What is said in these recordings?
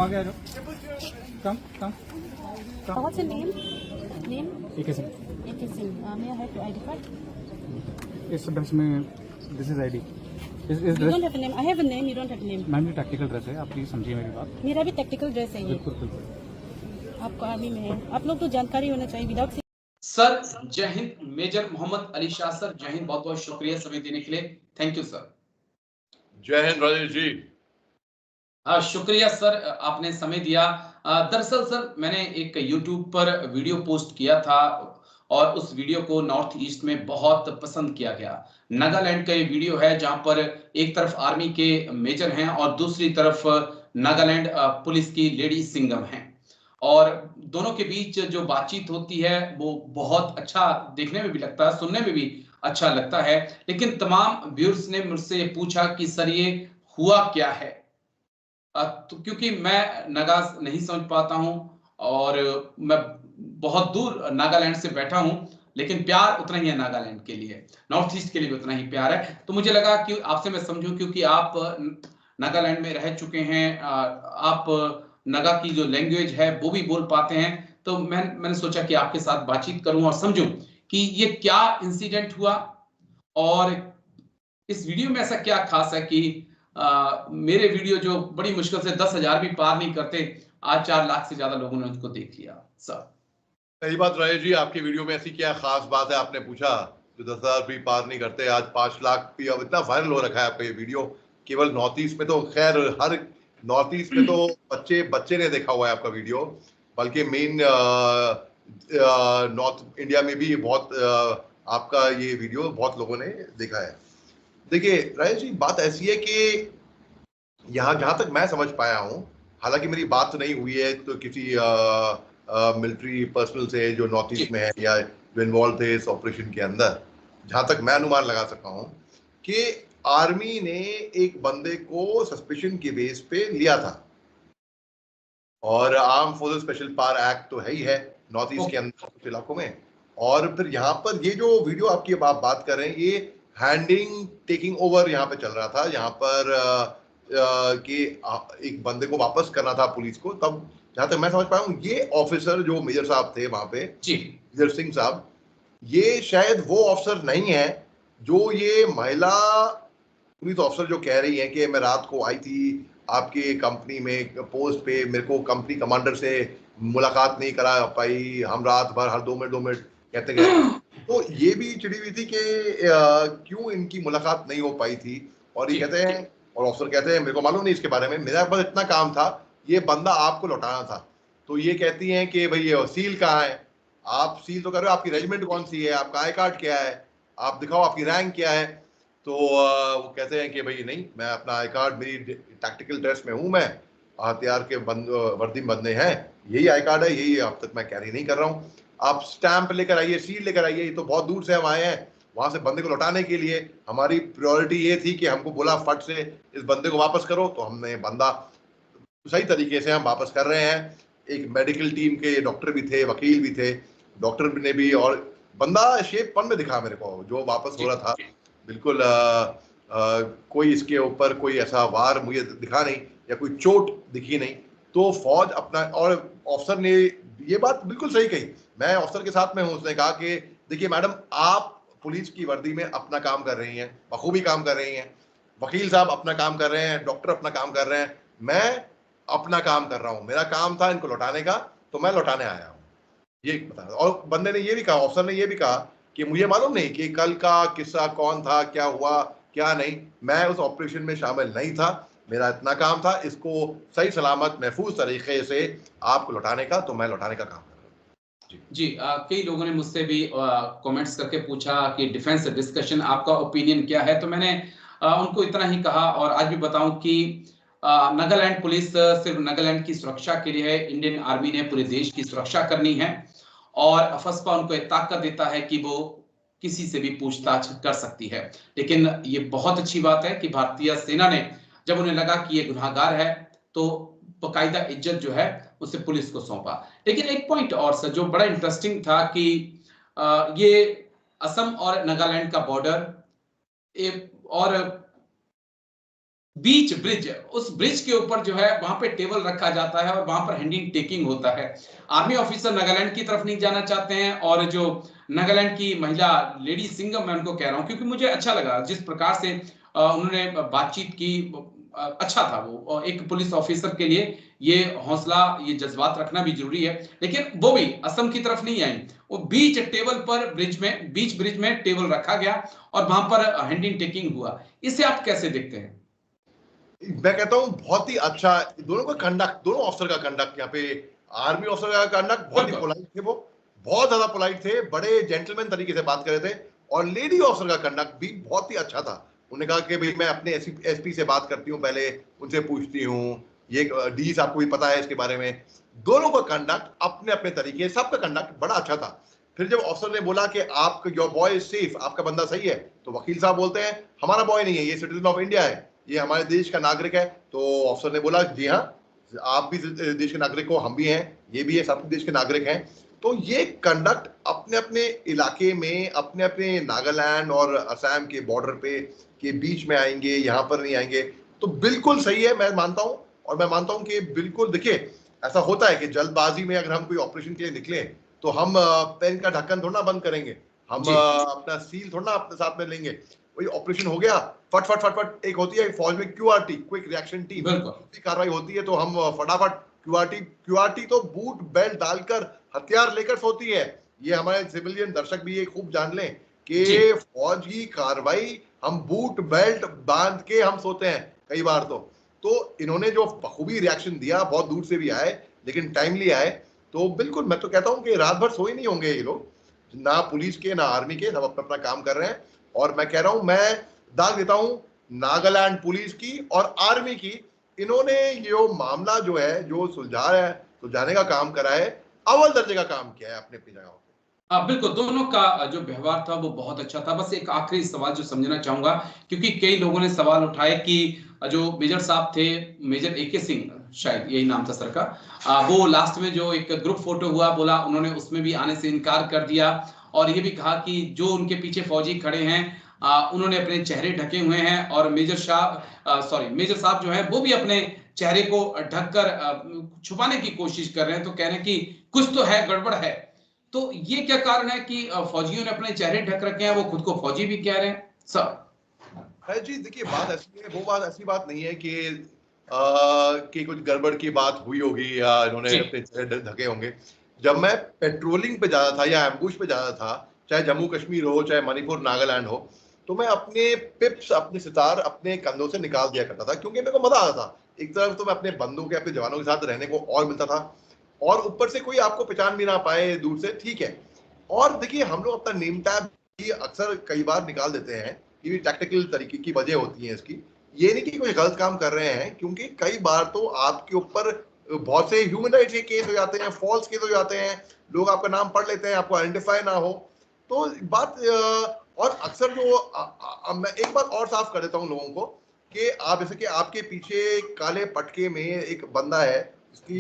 आगे आ जाओ। कम come come. What's your name? Name? AK Singh. AK Singh. May I have your ID card? इस dress में this is ID. इस You dress don't have a name. I have a name. You don't have a name. Ma'am ये tactical dress है, आप please समझिए मेरी बात। मेरा भी टेक्निकल ड्रेस है ये। बिल्कुल बिल्कुल। आपको आर्मी में है, आप लोग तो जानकारी होना चाहिए। Without sir Jai Hind. Major Mohammad Ali Shah sir, Jai Hind. बहुत बहुत शुक्रिया समय देने के लिए। Thank you sir. Jai Hind Rajesh ji. शुक्रिया सर, आपने समय दिया। दरअसल सर मैंने एक YouTube पर वीडियो पोस्ट किया था और उस वीडियो को नॉर्थ ईस्ट में बहुत पसंद किया गया। नागालैंड का ये वीडियो है जहां पर एक तरफ आर्मी के मेजर हैं और दूसरी तरफ नागालैंड पुलिस की लेडी सिंघम हैं और दोनों के बीच जो बातचीत होती है वो बहुत अच्छा देखने में भी लगता है, सुनने में भी अच्छा लगता है। लेकिन तमाम व्यूअर्स ने मुझसे पूछा कि सर ये हुआ क्या है, तो क्योंकि मैं नगाज नहीं समझ पाता हूं और मैं बहुत दूर नागालैंड से बैठा हूं, लेकिन प्यार उतना ही है नागालैंड के लिए, नॉर्थ ईस्ट के लिए भी उतना ही प्यार है। तो मुझे लगा कि आपसे मैं समझूं, क्योंकि आप नागालैंड में रह चुके हैं, आप नगा की जो लैंग्वेज है वो भी बोल पाते हैं, तो मैंने सोचा कि आपके साथ बातचीत करूं और समझूं कि ये क्या इंसिडेंट हुआ और इस वीडियो में ऐसा क्या खास है कि मेरे वीडियो जो बड़ी मुश्किल से 10,000 भी पार नहीं करते, आज 4 लाख से ज्यादा लोगों ने उसको देख लिया। सर सही बात राजेश जी, आपकी वीडियो में ऐसी क्या खास बात है आपने पूछा जो 10,000 भी पार नहीं करते, आज 5 लाख भी। अब इतना वायरल हो रखा है आपका ये वीडियो, केवल नॉर्थ ईस्ट में तो खैर हर नॉर्थ ईस्ट में तो बच्चे ने देखा हुआ है आपका वीडियो, बल्कि मेन नॉर्थ इंडिया में भी बहुत आपका ये वीडियो बहुत लोगों ने देखा है। देखिए राजेश जी, बात ऐसी है कि यहाँ जहां तक मैं समझ पाया हूँ, हालांकि मेरी बात नहीं हुई है तो किसी मिलिट्री पर्सनल से जो नॉर्थ ईस्ट में है या जो इन्वॉल्व थे इस ऑपरेशन के अंदर, जहां तक मैं अनुमान लगा सका हूँ कि आर्मी ने एक बंदे को सस्पेशन के बेस पे लिया था और arm forces special power act तो है ही है नॉर्थ ईस्ट के अंदर कुछ इलाकों में। और फिर यहाँ पर ये जो वीडियो आपकी आप बात कर रहे हैं, ये हैंडिंग टेकिंग ओवर यहाँ पे चल रहा था, यहाँ पर कि एक बंदे को वापस करना था पुलिस को। तब जहां तक मैं समझ पाया हूँ, ये ऑफिसर जो मेजर साहब थे वहां पे जी, मेजर सिंह साहब, ये शायद वो ऑफिसर नहीं है जो ये महिला पुलिस ऑफिसर जो कह रही है कि मैं रात को आई थी आपके कंपनी में पोस्ट पे, मेरे को कंपनी कमांडर से मुलाकात नहीं करा पाई, हम रात भर हर 2 मिनट कहते गए। तो ये भी चिड़ी हुई थी कि क्यों इनकी मुलाकात नहीं हो पाई थी। और ये कहते हैं, और ऑफिसर कहते हैं मेरे को मालूम नहीं इसके बारे में, मेरा बस इतना काम था, ये बंदा आपको लौटाना था। तो ये कहती हैं कि भाई सील कहाँ है, आप सील तो कर रहे हो, आपकी रेजिमेंट कौन सी है, आपका आई कार्ड क्या है, आप दिखाओ आपकी रैंक क्या है। तो वो कहते हैं कि भाई नहीं, मैं अपना आई कार्ड, मेरी टैक्टिकल ड्रेस में हूँ, मैं हथियार के वर्दी में बंदे हैं, यही आई कार्ड है, यही अब तक मैं कैरी नहीं कर रहा हूँ, आप स्टैंप लेकर आइए, सील लेकर आइए। ये तो बहुत दूर से हम आए हैं, वहां से बंदे को लौटाने के लिए हमारी प्रायोरिटी ये थी कि हमको बोला फट से इस बंदे को वापस करो, तो हमने बंदा सही तरीके से हम वापस कर रहे हैं। एक मेडिकल टीम के डॉक्टर भी थे, वकील भी थे, डॉक्टर ने भी, और बंदा शेप पन में दिखा मेरे को जो वापस हो रहा था, बिल्कुल कोई इसके ऊपर कोई ऐसा वार मुझे दिखा नहीं या कोई चोट दिखी नहीं। तो फौज अपना, और ऑफिसर ने ये बात बिल्कुल सही कही, मैं ऑफिसर के साथ में हूँ, उसने कहा कि देखिए मैडम, आप पुलिस की वर्दी में अपना काम कर रही हैं, बखूबी काम कर रही हैं, वकील साहब अपना काम कर रहे हैं, डॉक्टर अपना काम कर रहे हैं, मैं अपना काम कर रहा हूं, मेरा काम था इनको लौटाने का, तो मैं लौटाने आया हूं, ये बता। और बंदे ने ये भी कहा, ऑफिसर ने ये भी कहा कि मुझे मालूम नहीं कि कल का किस्सा कौन था, क्या हुआ क्या नहीं, मैं उस ऑपरेशन में शामिल नहीं था, मेरा इतना काम था इसको सही सलामत महफूज तरीके से आपको लौटाने का, तो मैं लौटाने का काम कर रहा हूँ। जी, कई लोगों ने मुझसे भी कमेंट्स करके पूछा कि डिफेंस डिस्कशन आपका ओपिनियन क्या है, तो मैंने उनको इतना ही कहा और आज भी बताऊं कि नागालैंड पुलिस सिर्फ नागालैंड की सुरक्षा के लिए है, इंडियन आर्मी ने पूरे देश की सुरक्षा करनी है और अफस्पा उनको एक ताकत देता है कि वो किसी से भी पूछताछ कर सकती है। लेकिन ये बहुत अच्छी बात है कि भारतीय सेना ने जब उन्हें लगा कि ये गुनाहगार है तो बकायदा इज्जत जो है उसे पुलिस को सौंपा। लेकिन एक पॉइंट और सर जो बड़ा इंटरेस्टिंग था कि ये असम और नागालैंड का बॉर्डर और बीच ब्रिज, उस ब्रिज के ऊपर जो है वहां पे टेबल रखा जाता है और वहां पर हैंडिंग टेकिंग होता है। आर्मी ऑफिसर नागालैंड की तरफ नहीं जाना चाहते हैं और जो नागालैंड की महिला लेडी सिंघम, मैं उनको कह रहा हूं क्योंकि मुझे अच्छा लगा जिस प्रकार से उन्होंने बातचीत की, अच्छा था वो। और एक पुलिस ऑफिसर के लिए ये हौसला, ये जज्बात रखना भी जरूरी है। लेकिन वो भी असम की तरफ नहीं आई, वो बीच टेबल पर ब्रिज में, बीच ब्रिज में टेबल रखा गया और वहां पर हैंडिंग टेकिंग हुआ। इसे आप कैसे देखते हैं? मैं कहता हूं बहुत ही अच्छा दोनों का कंडक्ट, दोनों ऑफिसर का कंडक्ट, यहाँ पे आर्मी ऑफिसर का कंडक्ट बहुत ही पोलाइट थे, वो बहुत ज्यादा पोलाइट थे, बड़े जेंटलमैन तरीके से बात कर रहे थे। और लेडी ऑफिसर का कंडक्ट भी बहुत ही अच्छा था। उन्होंने कहा कि भाई मैं अपने एसपी से बात करती हूँ, पहले उनसे पूछती हूँ, ये डी आपको भी पता है इसके बारे में। दोनों का कंडक्ट अपने अपने तरीके, सबका कंडक्ट बड़ा अच्छा था। फिर जब ऑफिसर ने बोला कि आप योर बॉय इज सेफ, आपका बंदा सही है, तो वकील साहब बोलते हैं हमारा बॉय नहीं है, ये सिटीजन ऑफ इंडिया है, ये हमारे देश का नागरिक है। तो ऑफिसर ने बोला जी हाँ, आप भी देश के नागरिक हो, हम भी हैं, ये भी है, सब देश के नागरिक हैं। तो ये कंडक्ट अपने अपने इलाके में, अपने अपने नागालैंड और असम के बॉर्डर पे के बीच में आएंगे, यहाँ पर नहीं आएंगे, तो बिल्कुल सही है, मैं मानता हूँ। और मैं मानता हूँ कि बिल्कुल, देखिए ऐसा होता है कि जल्दबाजी में अगर हम कोई ऑपरेशन के लिए निकले तो हम पेन का ढक्कन थोड़ा बंद करेंगे, हम अपना सील थोड़ा अपने साथ में लेंगे। वही ऑपरेशन हो गया, फट फट फट फट, एक होती है फौज में क्यूआरटी, क्विक रिएक्शन टीम, कार्रवाई होती है, तो हम फटाफट क्यूआरटी तो बूट बेल्ट डालकर हथियार लेकर सोती है। ये हमारे सिविलियन दर्शक भी ये खूब जान लें कि फौज की कार्रवाई हम बूट बेल्ट बांध के हम सोते हैं कई बार। तो इन्होंने जो बखूबी रिएक्शन दिया, बहुत दूर से भी आए लेकिन टाइमली आए, तो बिल्कुल मैं तो कहता हूं कि रात भर सोए नहीं होंगे ये लोग, ना पुलिस के ना आर्मी के, सब अपना अपना काम कर रहे हैं। और मैं कह रहा हूं, मैं दाग देता हूं नागालैंड पुलिस की और आर्मी की, इन्होंने ये मामला जो है, जो सुलझाने का काम करा है, अव्वल दर्जे का काम किया है अपने अपनी जगह। बिल्कुल, दोनों का जो व्यवहार था वो बहुत अच्छा था। बस एक आखिरी सवाल जो समझना चाहूंगा, क्योंकि कई लोगों ने सवाल उठाए कि जो मेजर साहब थे, मेजर AK सिंह शायद यही नाम था सर का, वो लास्ट में जो एक ग्रुप फोटो हुआ, बोला उन्होंने उसमें भी आने से इनकार कर दिया और ये भी कहा कि जो उनके पीछे फौजी खड़े हैं उन्होंने अपने चेहरे ढके हुए हैं और मेजर साहब जो है वो भी अपने चेहरे को ढककर छुपाने की कोशिश कर रहे हैं। तो कह रहे हैं कि कुछ तो है, गड़बड़ है। तो ये क्या कारण है कि फौजियों ने अपने चेहरे ढक रखे हैं, वो खुद को फौजी भी कह रहे हैं सर? जी देखिए, बात ऐसी है, वो बात ऐसी बात नहीं है कि कुछ गड़बड़ की बात हुई होगी या इन्होंने अपने चेहरे ढके होंगे। जब मैं पेट्रोलिंग पे जाता था या एम्बुश पे जाता था, चाहे जम्मू कश्मीर हो, चाहे मणिपुर नागालैंड हो, तो मैं अपने पिप्स, अपने सितार अपने कंधों से निकाल दिया करता था, क्योंकि मेरे को मजा आता था। एक तरफ तो मैं अपने बंदों के, अपने जवानों के साथ रहने को और मिलता था, और ऊपर से कोई आपको पहचान भी ना पाए दूर से, ठीक है। और देखिए, हम लोग अपना नेम टैग भी अक्सर कई बार निकाल देते हैं, ये भी टैक्टिकल तरीके की वजह होती है इसकी। ये नहीं कि कोई गलत काम कर रहे हैं, क्योंकि कई बार तो आपके ऊपर बहुत से ह्यूमन राइट्स के केस हो जाते हैं, फॉल्स केस हो जाते हैं, लोग आपका नाम पढ़ लेते हैं, आपको आइडेंटिफाई ना हो, तो बात। और अक्सर जो मैं एक बात और साफ कर देता हूँ लोगों को, कि आप जैसे कि आपके पीछे काले पटके में एक बंदा है, इसकी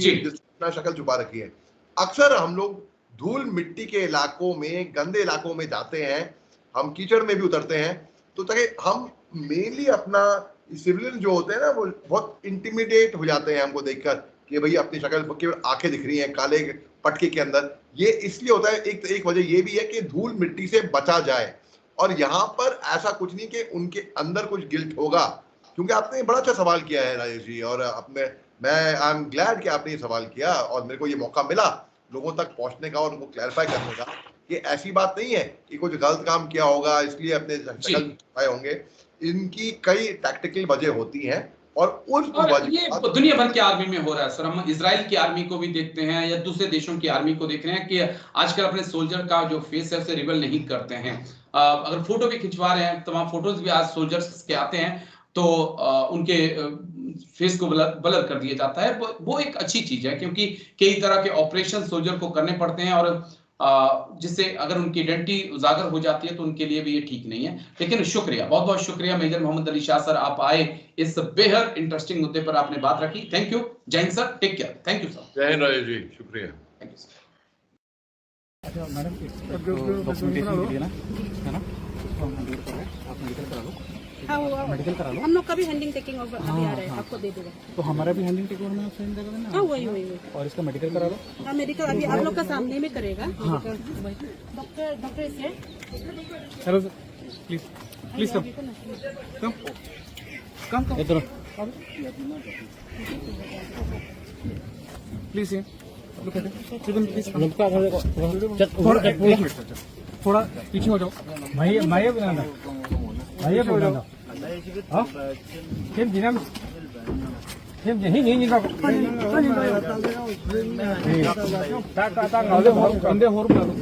शक्ल छुपा रखी है। अक्सर हम लोग धूल मिट्टी के इलाकों में, गंदे इलाकों में जाते हैं, हम कीचड़ में भी उतरते हैं, तो ताकि हम मेनली अपना सिविलियन जो होते हैं ना, वो बहुत इंटिमिडेट हो जाते हैं हमको देखकर कि भाई अपनी शक्ल, केवल आंखें दिख रही हैं काले पटके के अंदर। ये इसलिए होता है, एक वजह ये भी है कि धूल मिट्टी से बचा जाए। और यहाँ पर ऐसा कुछ नहीं कि उनके अंदर कुछ गिल्ट होगा, क्योंकि आपने बड़ा अच्छा सवाल किया है राजेश जी, और मैं आई एम ग्लैड कि आपने ये सवाल किया और मेरे को ये मौका मिला लोगों तक पहुंचने का और उनको क्लैरिफाई करने का कि ऐसी बात नहीं है कि कुछ गलत काम किया होगा इसलिए अपने शक्ल छुपाए होंगे। इनकी कई टैक्टिकल वजह होती हैं, और ये दुनिया भर के आर्मी में हो रहा है सर। हम इजराइल की आर्मी को भी देखते हैं या दूसरे देशों की आर्मी को देख रहे हैं कि आजकल अपने सोल्जर का जो फेस है उसे रिवील नहीं करते हैं। अगर फोटो भी खिंचवा रहे हैं, तमाम फोटोज भी आज सोल्जर्स के आते हैं, तो उनके फेस को ब्लर कर दिया जाता है। वो एक अच्छी चीज है, क्योंकि कई तरह के ऑपरेशन सोल्जर को करने पड़ते हैं, और जिससे अगर उनकी आइडेंटिटी उजागर हो जाती है तो उनके लिए भी ये ठीक नहीं है। लेकिन शुक्रिया, बहुत बहुत शुक्रिया मेजर मोहम्मद अली शाह सर, आप आए, इस बेहद इंटरेस्टिंग मुद्दे पर आपने बात रखी। Thank you. Jai Hind sir, take care. Thank you sir. Jai Hind Rajesh ji, शुक्रिया। Thank you sir. अच्छा मैडम, डॉक्यूमेंटेशन के लिए ना, है ना, आप मेडिकल करा लो। हाँ मेडिकल करा लो। हम लोग का भी हैंडिंग टेकिंग ओवर अभी आ रहा है, आपको दे देगा। तो हमारा भी हैंडिंग टेक ओवर में साइन देगा ना, हाँ वही वही वही। और इसका मेडिकल करा लो। हाँ मेडिकल अभी आप लोग का सामने में करेगा। Doctor is here. Hello sir, please please come come come इधर प्लीज ये थोड़ा पीछे हो जाओ भाई भाई बनाना भाई बनाना हाँ फिर बिना फिर नहीं नहीं निकाल बंदे और बना दो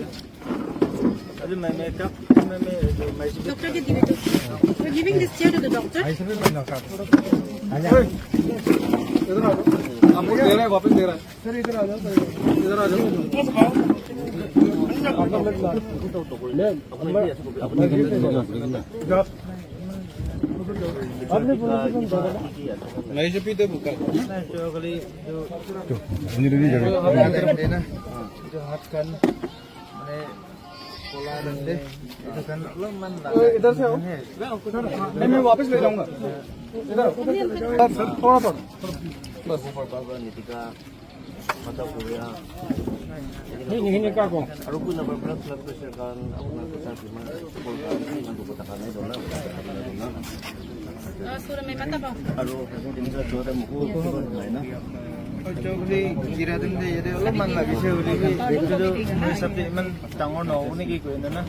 डॉक्टर के give it to giving this chair to the doctor. इधर आ जाओ, आपको दे रहा है, वापस दे रहा है सर। इधर आ जाओ, इधर आ जाओ। नहीं से पीते बुका जो हाथ kan pola dende itu kan leman lah. इधर से आओ, नहीं मैं वापस ले जाऊंगा। इधर आओ सर, थोड़ा थोड़ा बस Ketika mata kuliah नहीं निकाल को aku pun dapat blood pressure kan aku nak kesal cuma polkan dengan kota itu lah सूरज में मत पाओ। aduh aku tinggal juara muku na Jogli kira dende jadi leman lagi sih udah itu sabtu man tangon no ini gitu na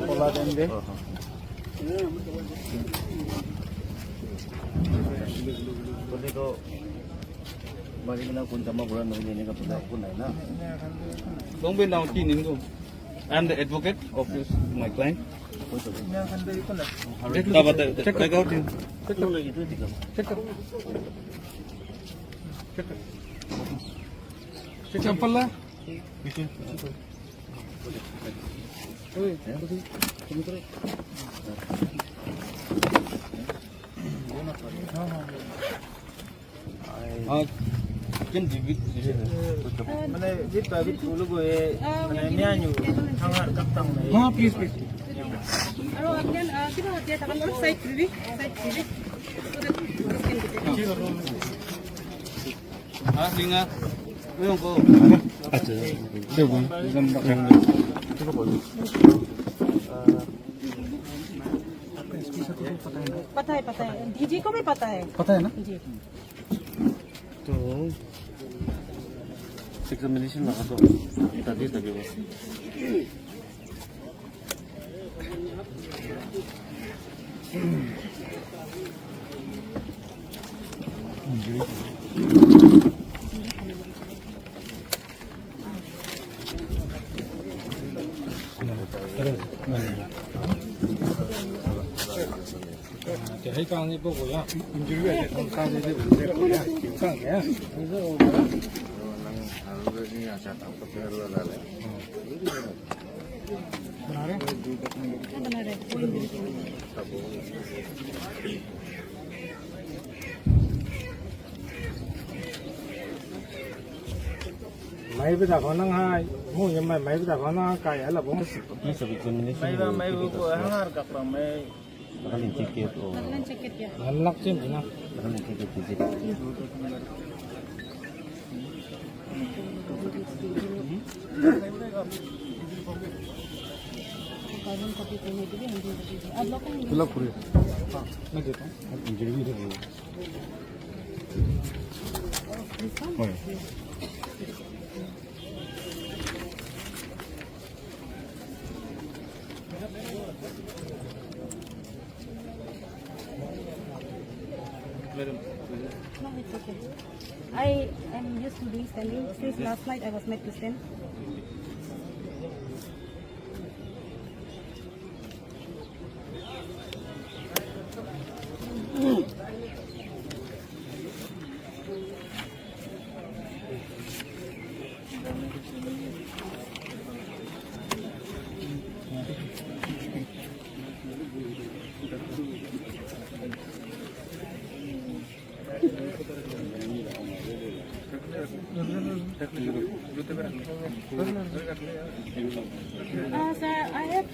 pola dende Pwede ko balik na kung tama ko lang hindi ka pala ko na na. Don't bend down, Kin Ingo. I'm the advocate of my client. Check out him. Check out. Check out. Check चप्पल ला. Kan jibit Mana jib babit dulu gue mana nyanyi hangat kaptang na. हाँ please please अरे again कितना होती है तकन side भी हाँ लिंगा वो को अच्छा देखो एकदम पता है डीजी को भी पता है ना जी। तो examination lah atau tadi bos. Cái con này bố ya, mình chưa biết con sao đây để sang cái. बना रहे बना रहे máy bây giờ có năng hai mua nhưng mà máy bây giờ có năng cài ở là bốn May ko hangar kaptang may nakaling ticket o नगलन check किया ngăn lắc chứ gì nào nakaling ticket visit. Carbon copy करने के लिए हम दीजिए आप लोग को फिलअप करिए हाँ मैं देता हूँ interview they No, it's okay. I am used to being standing. Since last night I was made to stand. Sir, I have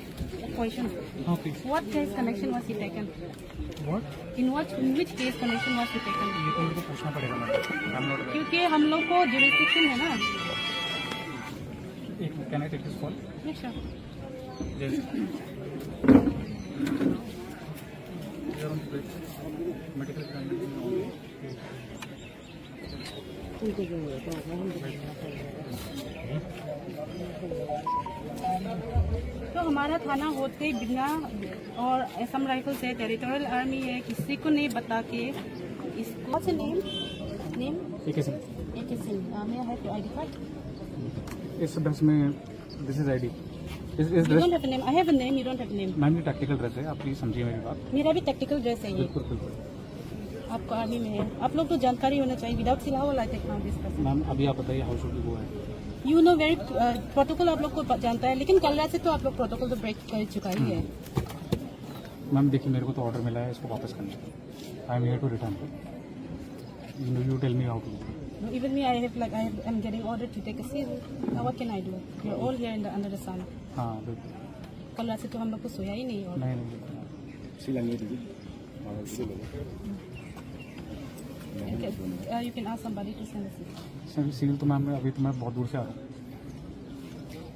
a question. Okay. What case connection was he taken? What? In which case connection was he taken? ये तो मेरे को पूछना पड़ेगा madam. I'm not aware. क्योंकि हम लोग को jurisdiction है ना। Can I take this call? Yes, sir. Yes. We are on break. Medical examination only. तो हमारा थाना होते बिना और असम राइफल से टेरिटोरियल आर्मी है किसी को नहीं बता के इसको What's your name? Name? एक ही AK Singh. May I have your ID card? इस ड्रेस में दिस इज आईडी। इस You dress don't have a name. I have a name. You don't have a name. Ma'am ये tactical dress है, आप please समझिए मेरी बात। मेरा भी टेक्टिकल ड्रेस है ये। बिल्कुल बिल्कुल। आपको आर्मी में है। आप लोग तो जानकारी होना चाहिए। विदाउट सिलावल I take now this person. Ma'am अभी आप बताइए हाउ शुड वो है। यू नो वेरी प्रोटोकॉल आप लोग को जानता है, लेकिन कल रात से तो आप लोग प्रोटोकॉल तो ब्रेक कर चुका ही है। मैम देखिए मेरे को तो ऑर्डर मिला है इसको वापस करने का। I am here to return. You tell me how to. Even me, I'm getting ordered to take a seal. Now what can I do? We're all here under the sun. हाँ बिल्कुल। कल रात से तो हम लोग को सोया ही नहीं और नहीं you can ask somebody to send a seal. Seal तो मैम अभी तो मैं बहुत दूर से आ रहा हूँ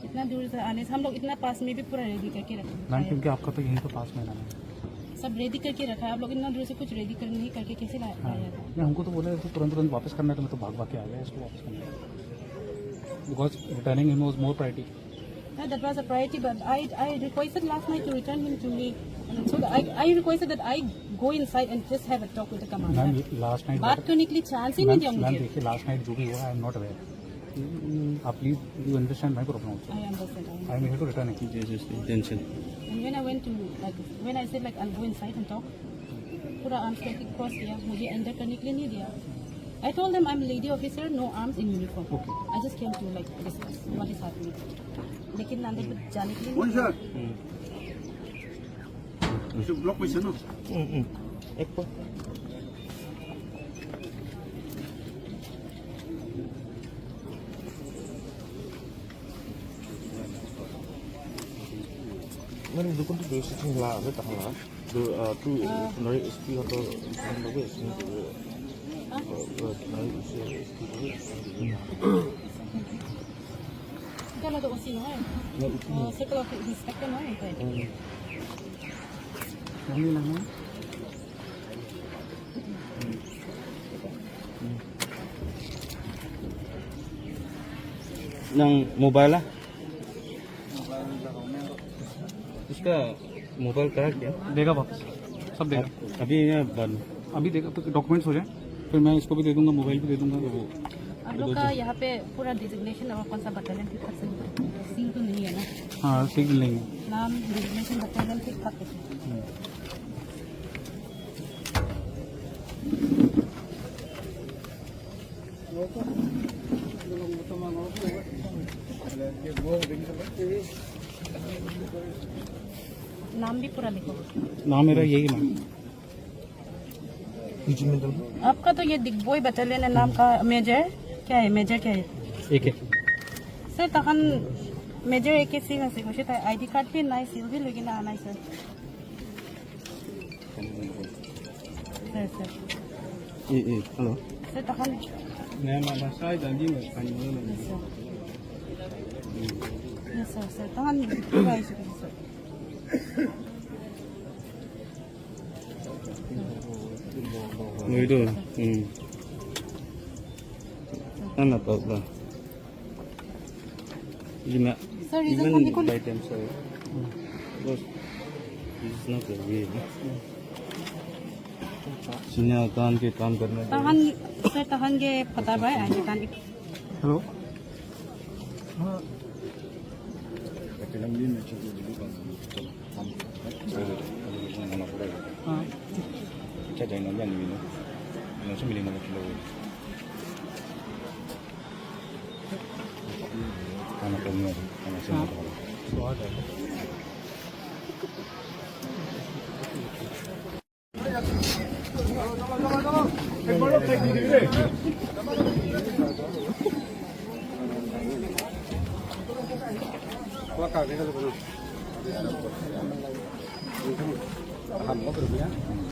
इतना दूर से आने से हम लोग इतना पास में भी पूरा रेडी करके रखे मैम, क्योंकि आपका तो यहीं तो पास में है ना। सब रेडी करके रखा है। आप लोग इतना दूर से कुछ रेडी कर नहीं करके कैसे लाया हाँ था? नहीं, हमको तो बोले तो तुरंत वापस करना है, तो मैं तो भाग के आ गया इसको वापस करने। Because returning him was more priority. That was a priority, but I requested last night to return him to me. And so I requested that I go inside and just have a talk with the commander. Ma'am last night बात करने के लिए chance ही नहीं दिया ma'am मुझे। देखिए last night जो भी हुआ आई एम नॉट अवेयर। आप please you understand my problem. I understand. I am here to return it. And when I went to when I said I'll go inside and talk, पूरा arms करके cross किया, मुझे अंदर करने के लिए नहीं दिया। I told them I'm a lady officer, no arms in uniform. Okay. I just came to discuss what is happening. लेकिन अंदर जाने के लिए नहीं दिया। ब्लॉक पैसे ना एक पर Nên tôi cũng được xin là với tặng là tôi nói speak atau nói với xin nói Kalau ada usi noy, saya kalau inspektor noy itu. नहीं लगना Nang mobile lah. इसका मोबाइल करा क्या? देगा वापस, सब देगा। अभी ये बंद। अभी देगा तो डॉक्यूमेंट्स हो जाए, फिर मैं इसको भी दे दूंगा, मोबाइल भी दे दूंगा। वो आप लोग का यहाँ पे पूरा डिजिग्नेशन और कौन सा बटालियन ठीक ठाक से सील तो नहीं है ना? हाँ सिग्नल लेंगे। नाम डिजिग्नेशन बटालियन ठीक ठाक है। नाम भी पूरा लिखो। नाम मेरा यही मैम। आपका तो ये दिग्बोय बटालियन है नाम का। मेजर क्या है? मेजर क्या है? एक है सर तखन मेजर एक सी है से आईडी कार्ड भी नाइ सील भी लेकिन आना है सर। सर हेलो सर तखन मैं साइड आदि में यस सर सर तखन पूरा sir itu anak apa lima sir reason even को by them sorry because this is not the way sini काम के काम करना तहन सर तहन के पता भाई आगे कान हेलो हाँ क्या जाएगा क्या नहीं मिलेगा नौ सौ मिलेगा किलो खाना करना खाना से स्वाद है Hầm có được